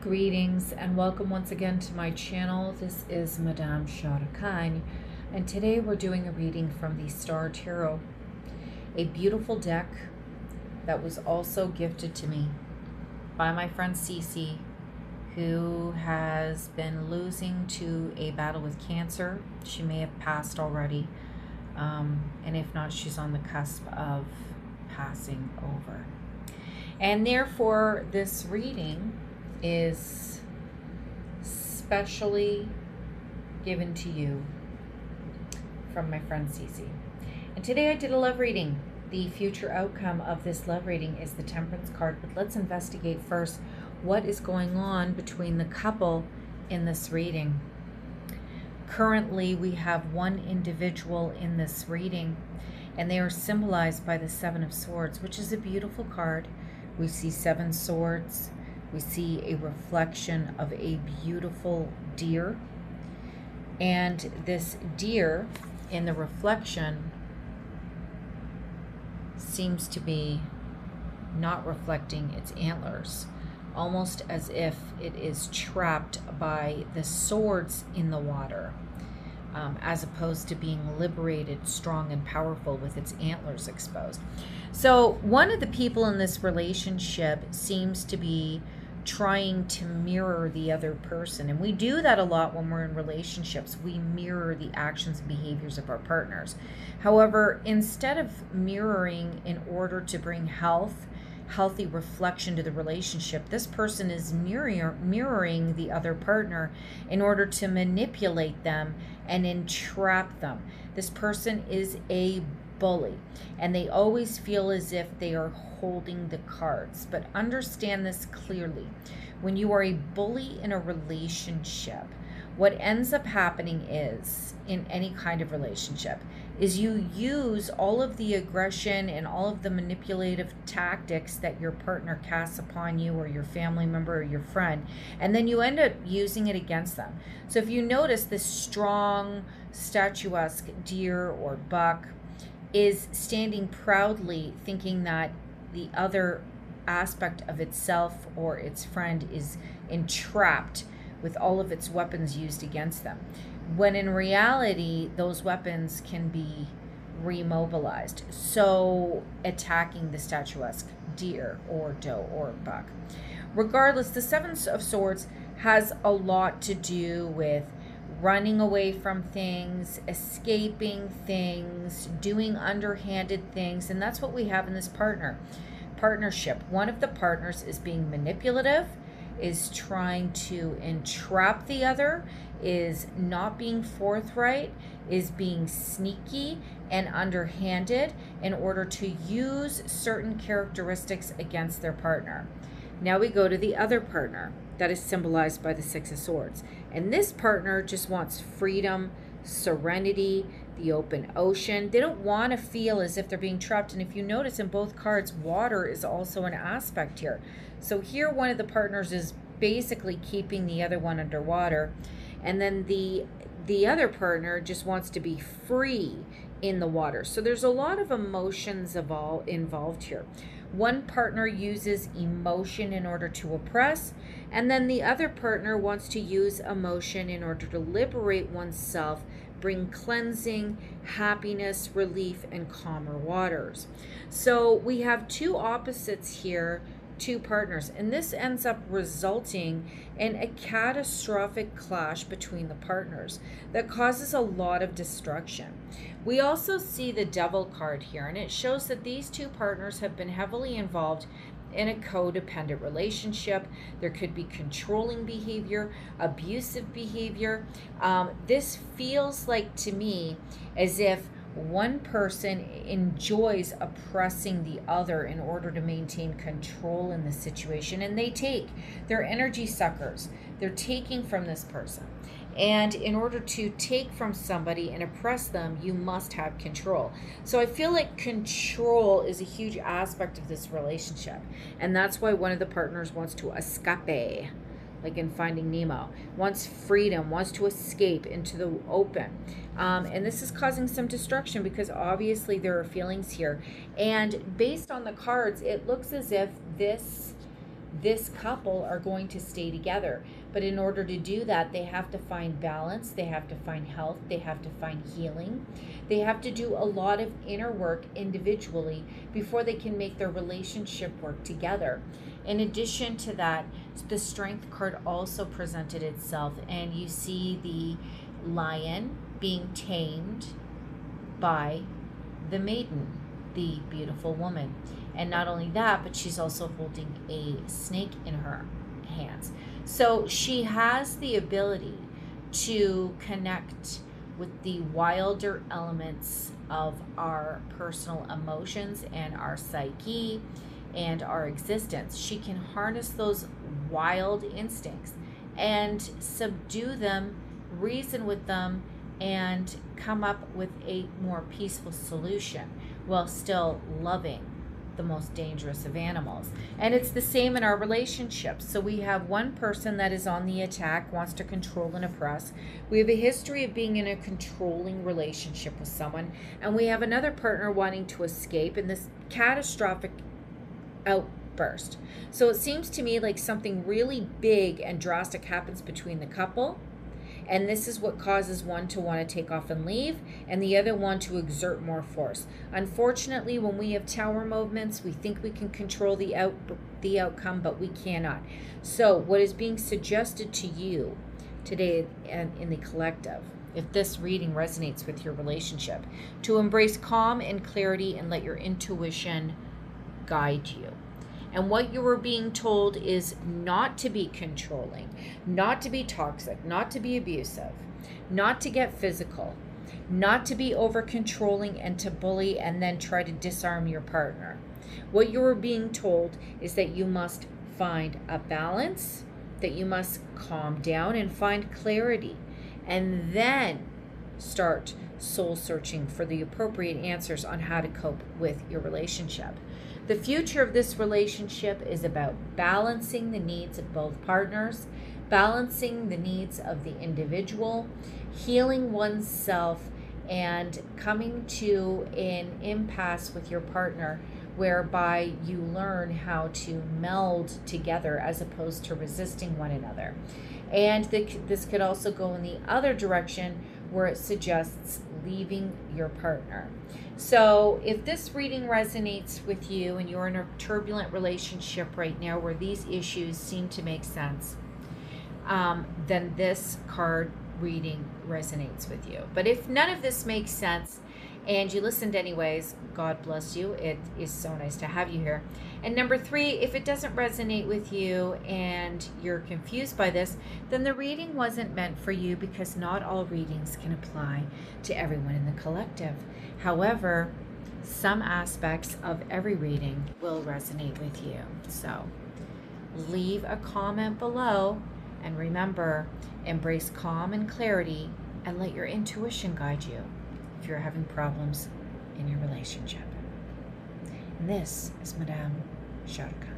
Greetings and welcome once again to my channel. This is Madame Sharakan, and today we're doing a reading from the Star Tarot, a beautiful deck that was also gifted to me by my friend Cece, who has been losing to a battle with cancer. She may have passed already, and if not, she's on the cusp of passing over. And therefore, this reading is specially given to you from my friend Cece. And today I did a love reading. The future outcome of this love reading is the Temperance card, but let's investigate first what is going on between the couple in this reading. Currently, we have one individual in this reading, and they are symbolized by the Seven of Swords, which is a beautiful card. We see 7 swords. We see a reflection of a beautiful deer. And this deer in the reflection seems to be not reflecting its antlers, almost as if it is trapped by the swords in the water, as opposed to being liberated, strong and powerful with its antlers exposed. So one of the people in this relationship seems to be trying to mirror the other person. And we do that a lot when we're in relationships. We mirror the actions and behaviors of our partners. However, instead of mirroring in order to bring healthy reflection to the relationship, this person is mirroring the other partner in order to manipulate them and entrap them. This person is a bully, and they always feel as if they are holding the cards. But understand this clearly. When you are a bully in a relationship, what ends up happening is, in any kind of relationship, is you use all of the aggression and all of the manipulative tactics that your partner casts upon you or your family member or your friend, and then you end up using it against them. So if you notice, this strong, statuesque deer or buck is standing proudly, thinking that the other aspect of itself or its friend is entrapped with all of its weapons used against them, when in reality those weapons can be remobilized, so attacking the statuesque deer or doe or buck. Regardless, the Seven of Swords has a lot to do with running away from things, escaping things, doing underhanded things, and that's what we have in this partnership. One of the partners is being manipulative, is trying to entrap the other, is not being forthright, is being sneaky and underhanded in order to use certain characteristics against their partner. Now we go to the other partner that is symbolized by the Six of Swords. And this partner just wants freedom, serenity, the open ocean. They don't want to feel as if they're being trapped. And if you notice in both cards, water is also an aspect here. So here one of the partners is basically keeping the other one underwater. And then the other partner just wants to be free in the water. So there's a lot of emotions involved here. One partner uses emotion in order to oppress, and then the other partner wants to use emotion in order to liberate oneself, bring cleansing, happiness, relief, and calmer waters. So we have two opposites here, two partners, and this ends up resulting in a catastrophic clash between the partners that causes a lot of destruction. We also see the Devil card here, and it shows that these two partners have been heavily involved in a codependent relationship. There could be controlling behavior, abusive behavior. This feels like, to me, as if one person enjoys oppressing the other in order to maintain control in the situation, and they're energy suckers. They're taking from this person, and in order to take from somebody and oppress them, you must have control. So I feel like control is a huge aspect of this relationship, and that's why one of the partners wants to escape, like in Finding Nemo, wants freedom, wants to escape into the open. And this is causing some destruction because obviously there are feelings here. And based on the cards, it looks as if this couple are going to stay together. But in order to do that, they have to find balance, they have to find health, they have to find healing. They have to do a lot of inner work individually before they can make their relationship work together. In addition to that, the Strength card also presented itself, and you see the lion being tamed by the maiden, the beautiful woman. And not only that, but she's also holding a snake in her hands. So she has the ability to connect with the wilder elements of our personal emotions and our psyche and our existence. She can harness those wild instincts and subdue them, reason with them, and come up with a more peaceful solution while still loving the most dangerous of animals. And it's the same in our relationships. So we have one person that is on the attack, wants to control and oppress. We have a history of being in a controlling relationship with someone, and we have another partner wanting to escape in this catastrophic outburst. So it seems to me like something really big and drastic happens between the couple, and this is what causes one to want to take off and leave, and the other one to exert more force. Unfortunately, when we have tower movements, we think we can control the outcome, but we cannot. So what is being suggested to you today and in the collective, if this reading resonates with your relationship, to embrace calm and clarity and let your intuition guide you. And what you were being told is not to be controlling, not to be toxic, not to be abusive, not to get physical, not to be over controlling and to bully and then try to disarm your partner. What you were being told is that you must find a balance, that you must calm down and find clarity, and then start soul searching for the appropriate answers on how to cope with your relationship. The future of this relationship is about balancing the needs of both partners, balancing the needs of the individual, healing oneself, and coming to an impasse with your partner whereby you learn how to meld together as opposed to resisting one another. And this could also go in the other direction where it suggests leaving your partner. So if this reading resonates with you and you're in a turbulent relationship right now where these issues seem to make sense, then this card reading resonates with you. But if none of this makes sense and you listened anyways, God bless you. It is so nice to have you here. And number 3, if it doesn't resonate with you and you're confused by this, then the reading wasn't meant for you, because not all readings can apply to everyone in the collective. However, some aspects of every reading will resonate with you. So leave a comment below, and remember, embrace calm and clarity and let your intuition guide you if you're having problems in your relationship. And this is Madame Sharka.